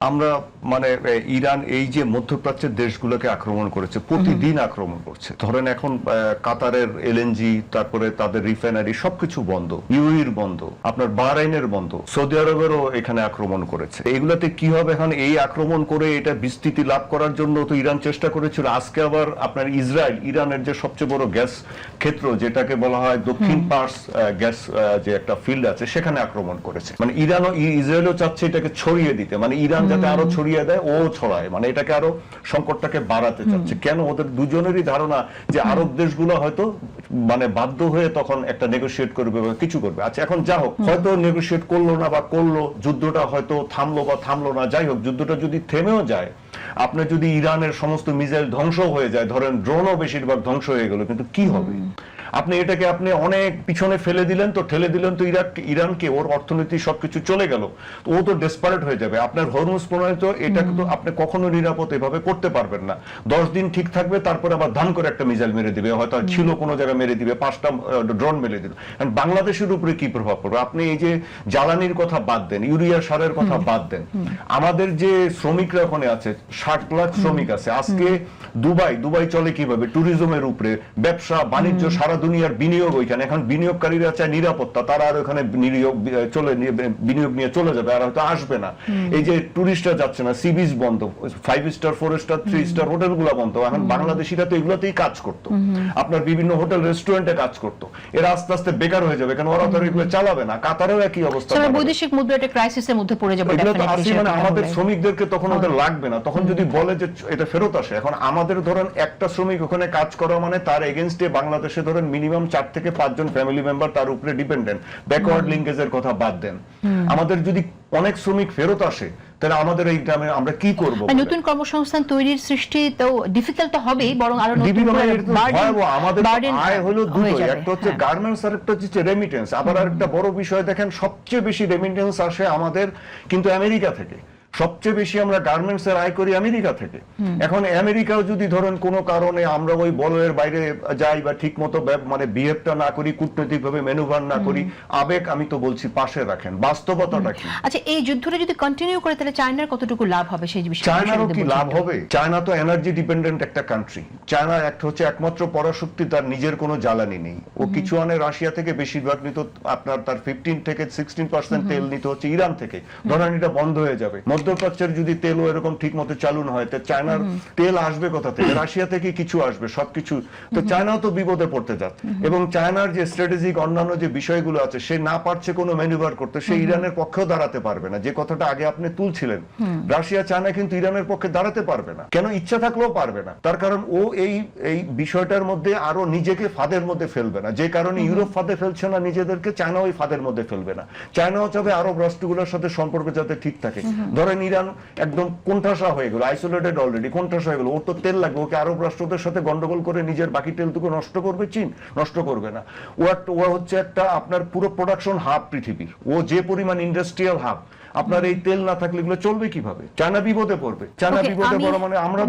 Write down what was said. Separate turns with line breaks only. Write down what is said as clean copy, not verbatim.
আমরা মানে ইরান এই যে মধ্যপ্রাচ্যের দেশগুলোকে আক্রমণ করেছে, প্রতিদিন আক্রমণ করছে। ধরেন এখন কাতারের এলএনজি, তারপরে তাদের রিফাইনারি সবকিছু বন্ধ, ইউএইর বন্ধ, আপনার বাহরাইনের বন্ধ, সৌদি আরবেরও এখানে আক্রমণ করেছে। এগুলাতে কি হবে এখন? এই আক্রমণ করে এটা বিস্তৃতি লাভ করার জন্য তো ইরান চেষ্টা করেছিল। আজকে আবার আপনার ইসরায়েল, ইরানের যে সবচেয়ে বড় গ্যাস ক্ষেত্র, যেটাকে বলা হয় দক্ষিণ পার্স গ্যাস যে একটা ফিল্ড আছে, সেখানে আক্রমণ করেছে। মানে ইরান ও ইসরায়েলও চাচ্ছে এটাকে ছড়িয়ে দিতে, মানে ইরান যাতে আরো ছড়িয়ে দেয়, ও ছড়ায়, মানে এটাকে আরো সংকটটাকে বাড়াতে চাচ্ছে। কেন? ওদের দুজনেরই ধারণা যে আরব দেশগুলো হয়তো মানে বাধ্য হয়ে তখন একটা নেগোশিয়েট করবে বা কিছু করবে। আচ্ছা, এখন যা হোক, হয়তো নেগোশিয়েট করলো না বা করলো, যুদ্ধটা হয়তো থামলো বা থামলো না, যাই হোক, যুদ্ধটা যদি থেমেও যায়, আপনার যদি ইরানের সমস্ত মিসাইল ধ্বংস হয়ে যায়, ধরেন ড্রোনও বেশিরভাগ ধ্বংস হয়ে গেল, কিন্তু কি হবে? আপনি এটাকে আপনি অনেক পিছনে ফেলে দিলেন, তো ঠেলে দিলেন তো ইরানকে, ওর অর্থনীতি সবকিছু চলে গেল, ও তো ডেসপারেট হয়ে যাবে। আপনার হরমুজ প্রণয়িত এটাকে তো আপনি কখনো নিরাপদ এভাবে করতে পারবেন না। 10 দিন ঠিক থাকবে, তারপরে আবার ধান করে একটা মিসাইল মেরে দিবে, হয়তো ছিল কোনো জায়গায় মেরে দিবে, 5টা ড্রোন মেরে দিল। বাংলাদেশের উপরে কি প্রভাব পড়বে? আপনি এই যে জ্বালানির কথা বাদ দেন, ইউরিয়া সারের কথা বাদ দেন, আমাদের যে শ্রমিকরা ওখানে আছে, 60 লাখ শ্রমিক আছে আজকে। দুবাই চলে কিভাবে? ট্যুরিজমের উপরে, ব্যবসা বাণিজ্য, সারা দুনিয়ার বিনিয়োগ ওইখানে। এখন বিনিয়োগকারীরা চায় নিরাপত্তা, তারা আর ওখানে বিনিয়োগ নিয়ে চলে যাবে, আর হয়তো আসবে না। এই যে টুরিস্টরা যাচ্ছে না, সি বিচ বন্ধ, 5 স্টার 4 স্টার 3 স্টার হোটেল গুলো বন্ধ। এখন বাংলাদেশিরা তো এগুলোতেই কাজ করতো, আপনার বিভিন্ন হোটেল রেস্টুরেন্টে কাজ করতো, এরা আস্তে আস্তে বেকার হয়ে যাবে, কারণ ওরা তো এগুলো চালাবে না। কাতারেও একই অবস্থা,
বৈদেশিক মুদ্রা একটা ক্রাইসিসের মধ্যে পড়ে যাবে।
মানে আমাদের শ্রমিকদেরকে তখন ওদের লাগবে না, তখন যদি বলে যে এটা ফেরত আসে। এখন আমাদের ধরেন একটা শ্রমিক ওখানে কাজ করা মানে তার এগেইনস্টে বাংলাদেশে ধরেন মিনিমাম 4 থেকে 5 জন ফ্যামিলি মেম্বার তার উপরে ডিপেন্ডেন্ট। ব্যাকওয়ার্ড লিঙ্কেজের কথা বাদ দেন, আমাদের যদি অনেক শ্রমিক ফেরত আসে, তাহলে আমাদের এই গ্রামে আমরা কি করব?
নতুন কর্মসংস্থান তৈরির সৃষ্টি তো ডিফিকাল্ট তো হবেই, বরং আরো নতুন
আমাদের আয় হলো দুটো, একটা হচ্ছে গার্মেন্টস আর একটা হচ্ছে রেমিটেন্স। আবার আরেকটা বড় বিষয় দেখেন, সবচেয়ে বেশি রেমিটেন্স আসে আমাদের কিন্তু আমেরিকা থেকে। সবচেয়ে বেশি আমরা গার্মেন্টস এর আয় করি আমেরিকা থেকে। এখন আমেরিকাও যদি ধরেন কোনো কারণে আমরা ওই বলয়ের বাইরে যাই বা ঠিক মতো মানে বিহেভটা না করি, কূটনৈতিক ভাবে ম্যানুভার না করি, আবেগ আমি তো বলছি পাশে রাখেন, বাস্তবতাটা কি?
আচ্ছা, এই যুদ্ধটা যদি কন্টিনিউ করে, তাহলে চায়নার কতটুকু লাভ হবে সেই বিষয়ে?
চায়নারও কি লাভ হবে? চায়না তো এনার্জি ডিপেন্ডেন্ট একটা কান্ট্রি। চায়না একটা হচ্ছে একমাত্র পরাশক্তি, তার নিজের কোনো জ্বালানি নেই। ও কিছু আনে রাশিয়া থেকে, বেশিরভাগ নিত আপনার তার 15 থেকে 16% তেল নিতে হচ্ছে ইরান থেকে। ধরেন এটা বন্ধ হয়ে যাবে, মধ্যপ্রাচ্যের যদি তেলও এরকম ঠিক মতো চালু না হয়, তো চায়নার তেল আসবে কোথা থেকে? রাশিয়া থেকে কিছু আসবে, সবকিছু। তো চায়নাও তো বিপদে পড়তে যাচ্ছে। এবং চায়নার যে স্ট্র্যাটেজিক অন্যান্য যে বিষয়গুলো আছে, সে না পারছে কোনো ম্যানুভার করতে, সে ইরানের পক্ষেও দাঁড়াতে পারবে না। যে কথাটা আগে আপনি তুলছিলেন, রাশিয়া চায়না কিন্তু ইরানের পক্ষে দাঁড়াতে পারবে না, কেন? ইচ্ছা থাকলেও পারবে না। তার কারণ ও এই বিষয়টার মধ্যে আরো নিজেকে ফাঁদের মধ্যে ফেলবে না। যে কারণে ইউরোপ ফাঁদে ফেলছে না নিজেদেরকে, চায়না ওই ফাঁদের মধ্যে ফেলবে না। চায়নাও চাবে আরব রাষ্ট্রগুলোর সাথে সম্পর্ক যাতে ঠিক থাকে। ধরেন ইরান একদম কোণঠাসা হয়ে গেল, আইসোলেটেড অলরেডি, কোণঠাসা হয়ে গেল, ওর তো তেল লাগবে, ওকে আরব রাষ্ট্রদের সাথে গন্ডগোল করে নিজের বাকি তেলটুকু নষ্ট করবে? চীন নষ্ট করবে না। ও হচ্ছে একটা আপনার পুরো প্রোডাকশন হাব পৃথিবীর, ও যে পরিমাণ ইন্ডাস্ট্রিয়াল হাব। আপনার এই তেল না থাকলে এগুলো চলবে কিভাবে? চায়না বিপদে পড়বে। চায়না বিপদে পড়া মানে আমরা